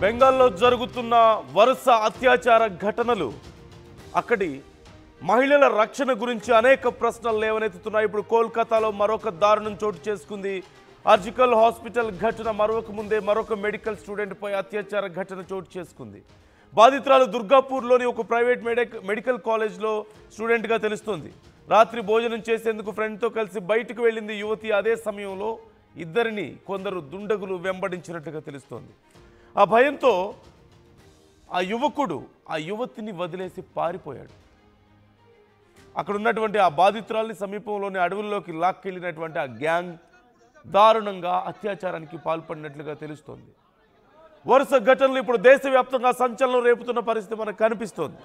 బెంగాల్లో జరుగుతున్న వరుస అత్యాచార ఘటనలు అక్కడి మహిళల రక్షణ గురించి అనేక ప్రశ్నలు లేవనెత్తుతున్నాయి. ఇప్పుడు కోల్కతాలో మరొక దారుణం చోటు చేసుకుంది. ఆర్జికల్ హాస్పిటల్ ఘటన మరొక మెడికల్ స్టూడెంట్ పై అత్యాచార ఘటన చోటు చేసుకుంది. బాధితురాలు దుర్గాపూర్లోని ఒక ప్రైవేట్ మెడికల్ కాలేజ్లో స్టూడెంట్గా తెలుస్తోంది. రాత్రి భోజనం చేసేందుకు ఫ్రెండ్తో కలిసి బయటకు వెళ్ళింది యువతి. అదే సమయంలో ఇద్దరిని కొందరు దుండగులు వెంబడించినట్టుగా తెలుస్తోంది. ఆ భయంతో ఆ యువకుడు ఆ యువతిని వదిలేసి పారిపోయాడు. అక్కడ ఉన్నటువంటి ఆ బాధితురాల్ని సమీపంలోని అడవుల్లోకి లాక్కెళ్ళినటువంటి ఆ గ్యాంగ్ దారుణంగా అత్యాచారానికి పాల్పడినట్లుగా తెలుస్తోంది. వరుస ఘటనలు ఇప్పుడు దేశవ్యాప్తంగా సంచలనం రేపుతున్న పరిస్థితి మనకు కనిపిస్తోంది.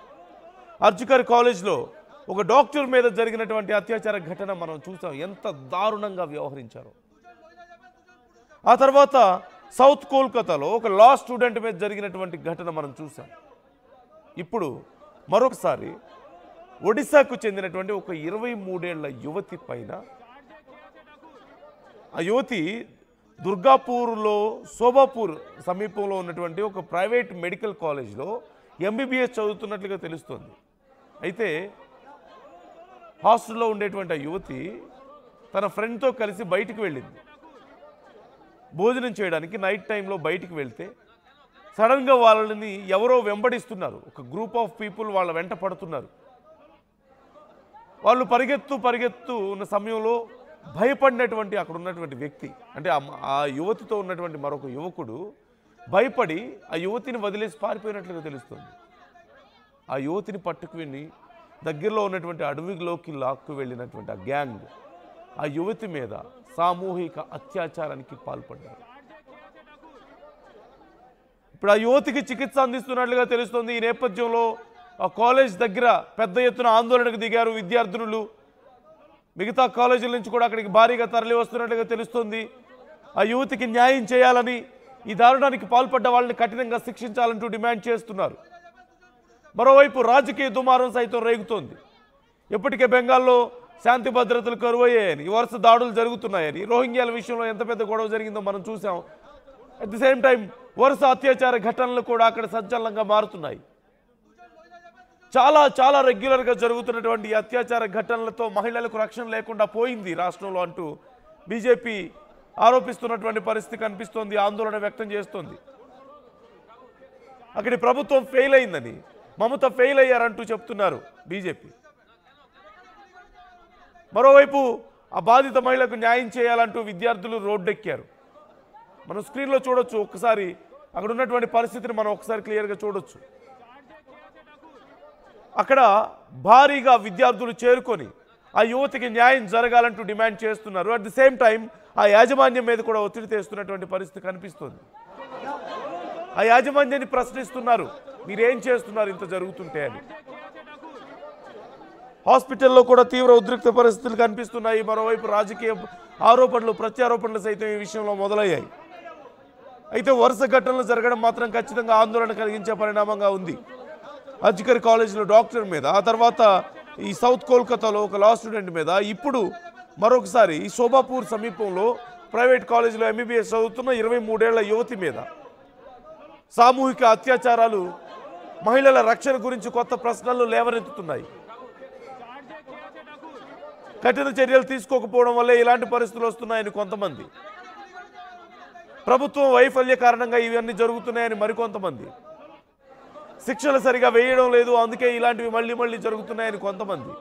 ఆర్జికర్ కాలేజ్లో ఒక డాక్టర్ మీద జరిగినటువంటి అత్యాచార ఘటన మనం చూసాం. ఎంత దారుణంగా వ్యవహరించారో. ఆ తర్వాత సౌత్ కోల్కతాలో ఒక లా స్టూడెంట్ మీద జరిగినటువంటి ఘటన మనం చూసాం. ఇప్పుడు మరొకసారి ఒడిశాకు చెందినటువంటి ఒక 23 ఏళ్ల యువతి పైన, ఆ యువతి దుర్గాపూర్లో శోభాపూర్ సమీపంలో ఉన్నటువంటి ఒక ప్రైవేట్ మెడికల్ కాలేజ్లో ఎంబీబీఎస్ చదువుతున్నట్లుగా తెలుస్తోంది. అయితే హాస్టల్లో ఉండేటువంటి ఆ యువతి తన ఫ్రెండ్తో కలిసి బయటికి వెళ్ళింది. భోజనం చేయడానికి నైట్ టైంలో బయటికి వెళ్తే సడన్గా వాళ్ళని ఎవరో వెంబడిస్తున్నారు. ఒక గ్రూప్ ఆఫ్ పీపుల్ వాళ్ళ వెంట పడుతున్నారు. వాళ్ళు పరిగెత్తు ఉన్న సమయంలో భయపడినటువంటి అక్కడ ఉన్నటువంటి వ్యక్తి, అంటే ఆ యువతితో ఉన్నటువంటి మరొక యువకుడు భయపడి ఆ యువతిని వదిలేసి పారిపోయినట్లుగా తెలుస్తుంది. ఆ యువతిని పట్టుకుని దగ్గరలో ఉన్నటువంటి అడవిలోకి లాక్కు వెళ్ళినటువంటి ఆ గ్యాంగ్ ఆ యువతి మీద సామూహిక అత్యాచారానికి పాల్పడ్డారు. ఇప్పుడు ఆ యువతికి చికిత్స అందిస్తున్నట్లుగా తెలుస్తోంది. ఈ నేపథ్యంలో ఆ కాలేజ్ దగ్గర పెద్ద ఎత్తున ఆందోళనకు దిగారు విద్యార్థులు. మిగతా కాలేజీల నుంచి కూడా అక్కడికి భారీగా తరలి వస్తున్నట్లుగా తెలుస్తోంది. ఆ యువతికి న్యాయం చేయాలని, ఈ దారుణానికి పాల్పడ్డ వాళ్ళని కఠినంగా శిక్షించాలంటూ డిమాండ్ చేస్తున్నారు. మరోవైపు రాజకీయ దుమారం సైతం రేగుతోంది. ఇప్పటికే బెంగాల్లో శాంతి భద్రతలు కరువయ్యాయని, వరుస దాడులు జరుగుతున్నాయని, రోహింగ్యాల విషయంలో ఎంత పెద్ద గొడవ జరిగిందో మనం చూసాం. అట్ ది సేమ్ టైం వరుస అత్యాచార ఘటనలు కూడా అక్కడ సంచలనంగా మారుతున్నాయి. చాలా రెగ్యులర్గా జరుగుతున్నటువంటి ఈ అత్యాచార ఘటనలతో మహిళలకు రక్షణ లేకుండా పోయింది రాష్ట్రంలో అంటూ బీజేపీ ఆరోపిస్తున్నటువంటి పరిస్థితి కనిపిస్తోంది. ఆందోళన వ్యక్తం చేస్తోంది. అక్కడి ప్రభుత్వం ఫెయిల్ అయిందని, మమత ఫెయిల్ అయ్యారంటూ చెప్తున్నారు బీజేపీ. మరోవైపు ఆ బాధిత మహిళకు న్యాయం చేయాలంటూ విద్యార్థులు రోడ్డెక్కారు. మనం స్క్రీన్లో చూడొచ్చు. ఒక్కసారి అక్కడ ఉన్నటువంటి పరిస్థితిని మనం ఒకసారి క్లియర్గా చూడొచ్చు. అక్కడ భారీగా విద్యార్థులు చేరుకొని ఆ యువతికి న్యాయం జరగాలంటూ డిమాండ్ చేస్తున్నారు. అట్ ది సేమ్ టైం ఆ యాజమాన్యం మీద కూడా ఒత్తిడి తెస్తున్నటువంటి పరిస్థితి కనిపిస్తుంది. ఆ యాజమాన్యాన్ని ప్రశ్నిస్తున్నారు, మీరేం చేస్తున్నారు ఇంత జరుగుతుంటే అని. హాస్పిటల్లో కూడా తీవ్ర ఉద్రిక్త పరిస్థితులు కనిపిస్తున్నాయి. మరోవైపు రాజకీయ ఆరోపణలు ప్రత్యారోపణలు సైతం ఈ విషయంలో మొదలయ్యాయి. అయితే వరుస ఘటనలు జరగడం మాత్రం ఖచ్చితంగా ఆందోళన కలిగించే పరిణామంగా ఉంది. ఆర్జికర్ కాలేజీలో డాక్టర్ మీద, ఆ తర్వాత ఈ సౌత్ కోల్కతాలో ఒక లా స్టూడెంట్ మీద, ఇప్పుడు మరొకసారి ఈ శోభాపూర్ సమీపంలో ప్రైవేట్ కాలేజీలో ఎంబీబీఎస్ చదువుతున్న 23 ఏళ్ల యువతి మీద సామూహిక అత్యాచారాలు, మహిళల రక్షణ గురించి కొత్త ప్రశ్నలు లేవనెత్తుతున్నాయి. కఠిన చర్యలు తీసుకోకపోవడం వల్లే ఇలాంటి పరిస్థితులు వస్తున్నాయని కొంతమంది, ప్రభుత్వం వైఫల్య కారణంగా ఇవన్నీ జరుగుతున్నాయని మరికొంతమంది, శిక్షలు సరిగా వేయడం లేదు అందుకే ఇలాంటివి మళ్ళీ జరుగుతున్నాయని కొంతమంది,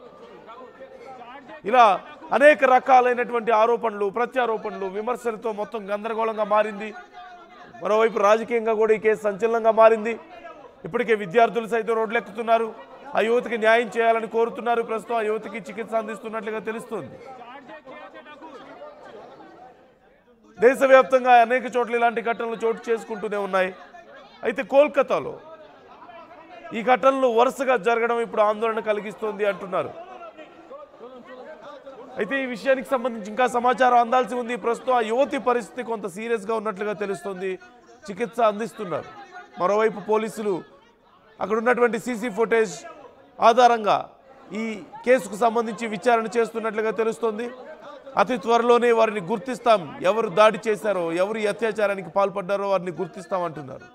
ఇలా అనేక రకాలైనటువంటి ఆరోపణలు ప్రత్యారోపణలు విమర్శలతో మొత్తం గందరగోళంగా మారింది. మరోవైపు రాజకీయంగా కూడా ఈ కేసు సంచలనంగా మారింది. ఇప్పటికే విద్యార్థులు సైతం రోడ్లెక్కుతున్నారు. ఆ యువతికి న్యాయం చేయాలని కోరుతున్నారు. ప్రస్తుతం ఆ యువతికి చికిత్స అందిస్తున్నట్లుగా తెలుస్తోంది. దేశవ్యాప్తంగా అనేక చోట్ల ఇలాంటి ఘటనలు చోటు చేసుకుంటూనే ఉన్నాయి. అయితే కోల్కతాలో ఈ ఘటనలు వరుసగా జరగడం ఇప్పుడు ఆందోళన కలిగిస్తోంది అంటున్నారు. అయితే ఈ విషయానికి సంబంధించి ఇంకా సమాచారం అందాల్సి ఉంది. ప్రస్తుతం ఆ యువతి పరిస్థితి కొంత సీరియస్గా ఉన్నట్లుగా తెలుస్తోంది. చికిత్స అందిస్తున్నారు. మరోవైపు పోలీసులు అక్కడ ఉన్నటువంటి సీసీ ఫుటేజ్ ఆధారంగా ఈ కేసుకు సంబంధించి విచారణ చేస్తున్నట్లుగా తెలుస్తోంది. అతి త్వరలోనే వారిని గుర్తిస్తాం, ఎవరు దాడి చేశారో, ఎవరు అత్యాచారానికి పాల్పడ్డారో వారిని గుర్తిస్తామంటున్నారు.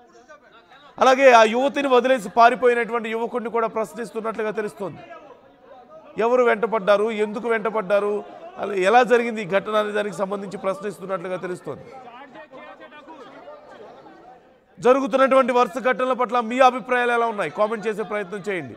అలాగే ఆ యువతిని వదిలేసి పారిపోయినటువంటి యువకుడిని కూడా ప్రశ్నిస్తున్నట్లుగా తెలుస్తోంది. ఎవరు వెంటపడ్డారు, ఎందుకు వెంటపడ్డారు, ఎలా జరిగింది ఈ ఘటన అనే దానికి సంబంధించి ప్రశ్నిస్తున్నట్లుగా తెలుస్తోంది. జరుగుతున్నటువంటి వరుస ఘటనల పట్ల మీ అభిప్రాయాలు ఎలా ఉన్నాయి? కామెంట్ చేసే ప్రయత్నం చేయండి.